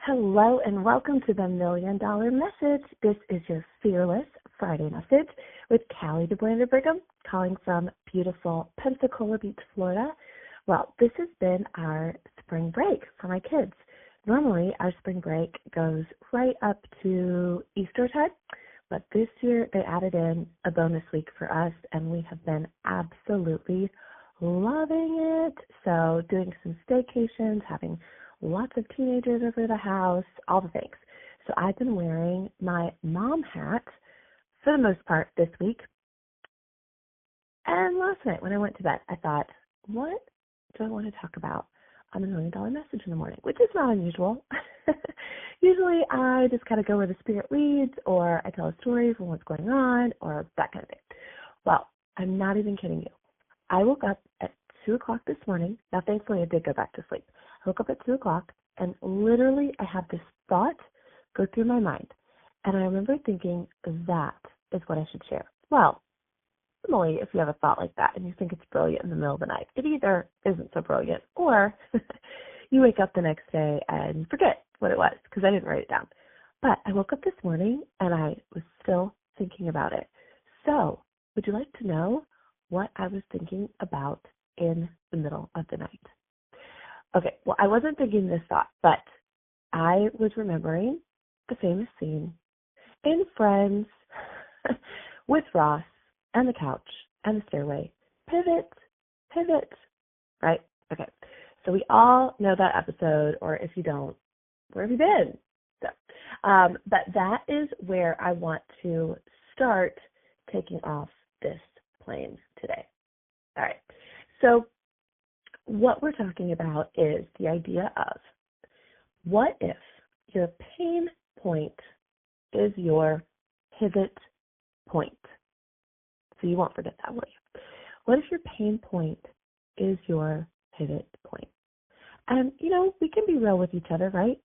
Hello and welcome to the $1,000,000 Message. This is your Fearless Friday message with Callie DeBlander Brigham, calling from beautiful Pensacola Beach, Florida. Well, this has been our spring break for my kids. Normally, our spring break goes right up to Easter time, but this year they added in a bonus week for us, and we have been absolutely loving it. So doing some staycations, having lots of teenagers over the house, all the things. So I've been wearing my mom hat for the most part this week. And last night when I went to bed, I thought, what do I want to talk about on the $1,000,000 Message in the morning, which is not unusual. Usually I just kind of go where the spirit leads, or I tell a story from what's going on, or that kind of thing. Well, I'm not even kidding you. I woke up at 2 o'clock this morning. Now, thankfully, I did go back to sleep. I woke up at 2 o'clock, and literally I had this thought go through my mind. And I remember thinking, that is what I should share. Well, normally, if you have a thought like that and you think it's brilliant in the middle of the night, it either isn't so brilliant, or you wake up the next day and forget what it was because I didn't write it down. But I woke up this morning, and I was still thinking about it. So would you like to know what I was thinking about in the middle of the night? Okay, well, I wasn't thinking this thought, but I was remembering the famous scene in Friends with Ross and the couch and the stairway. Pivot, pivot, right? Okay, so we all know that episode, or if you don't, where have you been? So, but that is where I want to start taking off this plane today. All right, so what we're talking about is the idea of, what if your pain point is your pivot point? So you won't forget that, will you? What if your pain point is your pivot point? And, we can be real with each other, right?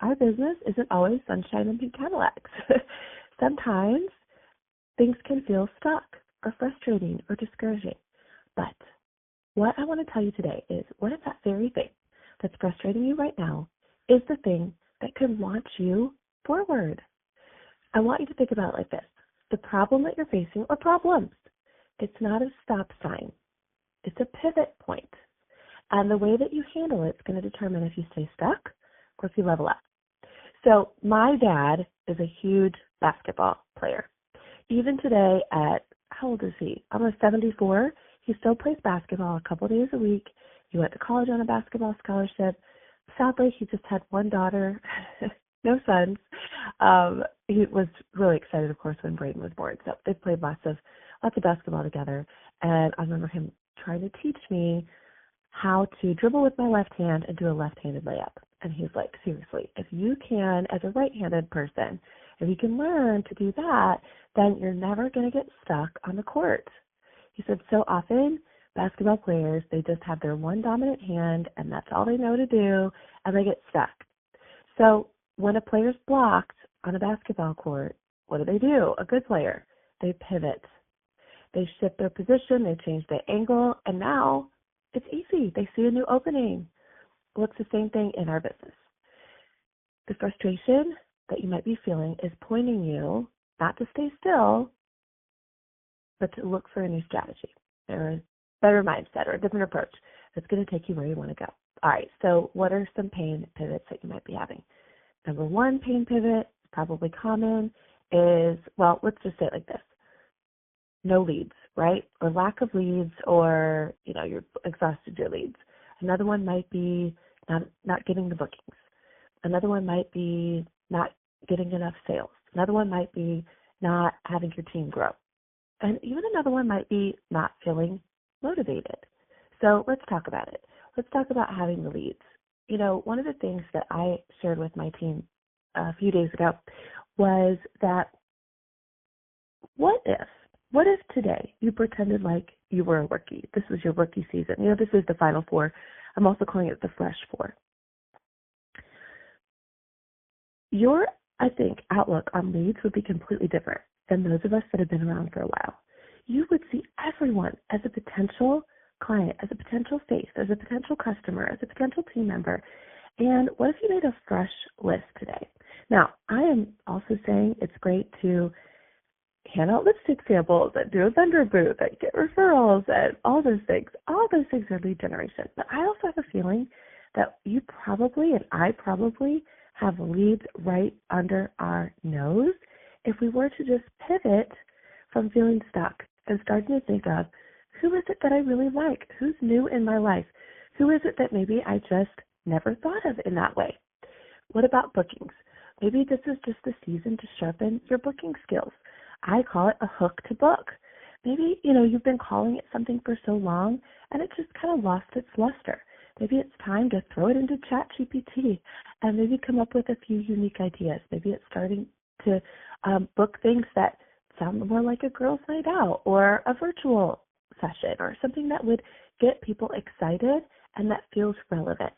Our business isn't always sunshine and pink Cadillacs. Sometimes things can feel stuck or frustrating or discouraging. But what I want to tell you today is, what if that very thing that's frustrating you right now is the thing that could launch you forward? I want you to think about it like this. The problem that you're facing, or problems, it's not a stop sign. It's a pivot point. And the way that you handle it is going to determine if you stay stuck or if you level up. So my dad is a huge basketball player. Even today at, how old is he? Almost 74. He still plays basketball a couple days a week. He went to college on a basketball scholarship. Sadly, he just had one daughter, no sons. He was really excited, of course, when Brigham was born. So they played lots of basketball together. And I remember him trying to teach me how to dribble with my left hand and do a left-handed layup. And he's like, seriously, if you can, as a right-handed person, if you can learn to do that, then you're never going to get stuck on the court. He said so often basketball players, they just have their one dominant hand, and that's all they know to do, and they get stuck. So when a player's blocked on a basketball court, what do? A good player, they pivot. They shift their position, they change their angle, and now it's easy. They see a new opening. Well, it's the same thing in our business. The frustration that you might be feeling is pointing you not to stay still, but to look for a new strategy or a better mindset or a different approach that's going to take you where you want to go. All right, so what are some pain pivots that you might be having? Number one pain pivot, probably common, is, well, let's just say it like this. No leads, right? Or lack of leads, or, you're exhausted your leads. Another one might be not getting the bookings. Another one might be not getting enough sales. Another one might be not having your team grow. And even another one might be not feeling motivated. So let's talk about it. Let's talk about having the leads. One of the things that I shared with my team a few days ago was that, what if today you pretended like you were a rookie? This was your rookie season. This is the Final Four. I'm also calling it the Fresh Four. Your, I think, outlook on leads would be completely different than those of us that have been around for a while. You would see everyone as a potential client, as a potential face, as a potential customer, as a potential team member, And what if you made a fresh list today? Now, I am also saying it's great to hand out lipstick samples and do a vendor booth and get referrals and all those things. All those things are lead generation. But I also have a feeling that you probably and I probably have leads right under our nose if we were to just pivot from feeling stuck and starting to think of, who is it that I really like? Who's new in my life? Who is it that maybe I just never thought of in that way? What about bookings? Maybe this is just the season to sharpen your booking skills. I call it a hook to book. Maybe, you've been calling it something for so long and it just kind of lost its luster. Maybe it's time to throw it into ChatGPT and maybe come up with a few unique ideas. Maybe it's starting to book things that sound more like a girls' night out or a virtual session or something that would get people excited and that feels relevant.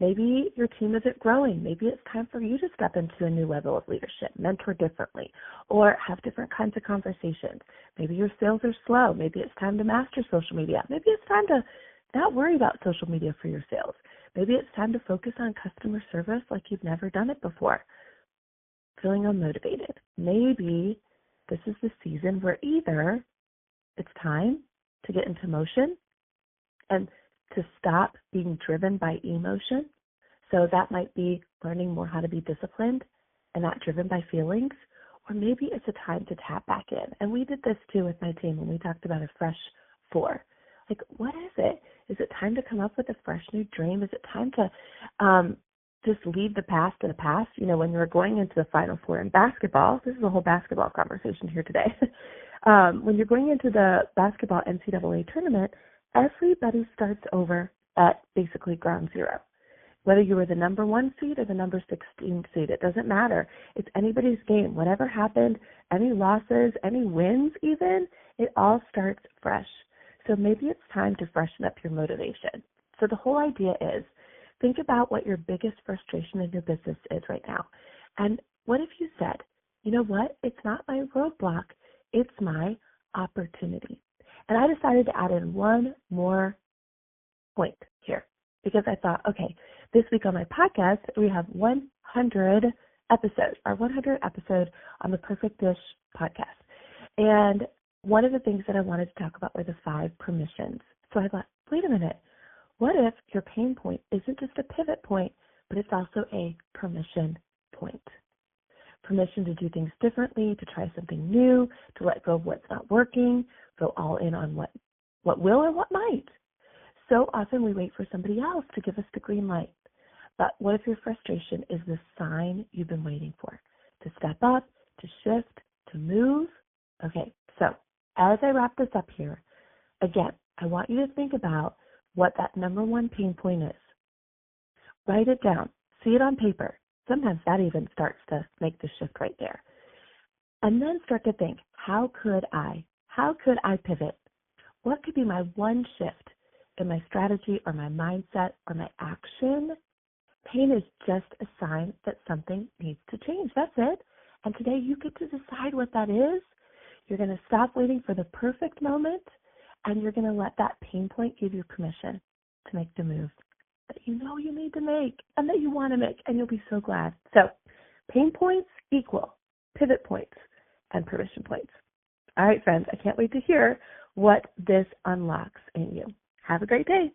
Maybe your team isn't growing. Maybe it's time for you to step into a new level of leadership, mentor differently, or have different kinds of conversations. Maybe your sales are slow. Maybe it's time to master social media. Maybe it's time to not worry about social media for your sales. Maybe it's time to focus on customer service like you've never done it before. Feeling unmotivated. Maybe this is the season where either it's time to get into motion and to stop being driven by emotion. So that might be learning more how to be disciplined and not driven by feelings. Or maybe it's a time to tap back in. And we did this too with my team when we talked about a fresh 4. Like, what is it? Is it time to come up with a fresh new dream? Is it time to just leave the past in the past? When you're going into the Final Four in basketball, this is a whole basketball conversation here today. When you're going into the basketball NCAA tournament, everybody starts over at basically ground zero. Whether you were the number 1 seed or the number 16 seed, it doesn't matter. It's anybody's game. Whatever happened, any losses, any wins even, it all starts fresh. So maybe it's time to freshen up your motivation. So the whole idea is, think about what your biggest frustration in your business is right now. And what if you said, you know what? It's not my roadblock. It's my opportunity. And I decided to add in one more point here because I thought, okay, this week on my podcast, we have 100 episodes, our 100th episode on the Perfect Dish podcast. And one of the things that I wanted to talk about were the 5 permissions. So I thought, wait a minute, what if your pain point isn't just a pivot point, but it's also a permission point? Permission to do things differently, to try something new, to let go of what's not working, go all in on what will or what might. So often we wait for somebody else to give us the green light. But what if your frustration is the sign you've been waiting for? To step up, to shift, to move? Okay, so as I wrap this up here, again, I want you to think about what that number 1 pain point is. Write it down. See it on paper. Sometimes that even starts to make the shift right there. And then start to think, how could I pivot? What could be my one shift in my strategy or my mindset or my action? Pain is just a sign that something needs to change. That's it. And today you get to decide what that is. You're going to stop waiting for the perfect moment, and you're going to let that pain point give you permission to make the move that you know you need to make and that you want to make, and you'll be so glad. So pain points equal pivot points and permission points. All right, friends, I can't wait to hear what this unlocks in you. Have a great day.